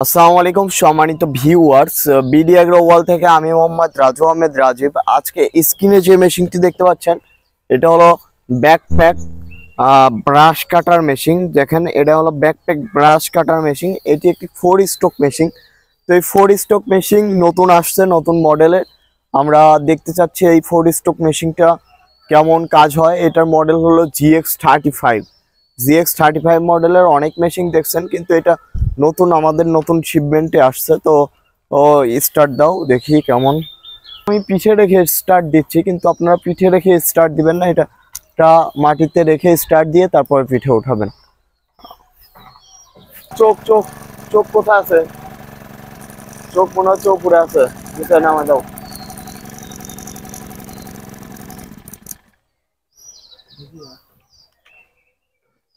আসসালামু আলাইকুম সম্মানিত ভিউয়ার্স, বিডি এগ্রো ওয়াল থেকে আমি মোহাম্মদ রাজু আহমেদ রাজীব। আজকে স্ক্রিনে যে মেশিনটি দেখতে পাচ্ছেন এটা হলো ব্যাকপ্যাক ব্রাশ কাটার মেশিন। দেখেন এটা হলো ব্যাকপ্যাক ব্রাশ কাটার মেশিন। এটি একটি 4 স্ট্রোক মেশিন। তো এই 4 স্ট্রোক মেশিন নতুন আসছে, নতুন মডেলে। আমরা দেখতে চাচ্ছি এই 4 স্ট্রোক মেশিনটা কেমন কাজ হয়। এটার মডেল হলো GX35। GX35 মডেলের অনেক মেশিন দেখছেন, কিন্তু এটা নতুন, আমাদের নতুন শিপমেন্টে আসছে। তো ও স্টার্ট দাও, দেখি কেমন। আমি পিঠে রেখে স্টার্ট দিচ্ছি, কিন্তু আপনারা পিঠে রেখে স্টার্ট দিবেন না। এটা মাটিতে রেখে স্টার্ট দিয়ে তারপর পিঠে উঠাবেন। চোখ চোখ চোখ কোথায় আছে? চোখ মনে হচ্ছে উপরে আছে, নিচে নামা দাও।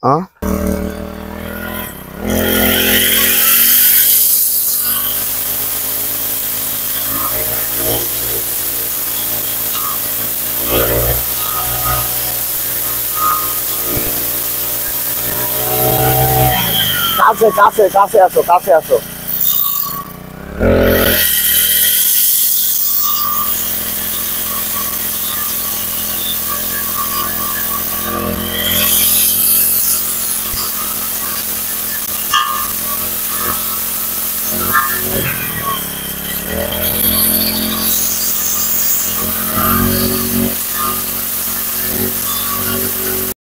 হ্যাঁ, কাছে কাছে কাছে আসো, কাছে আসো।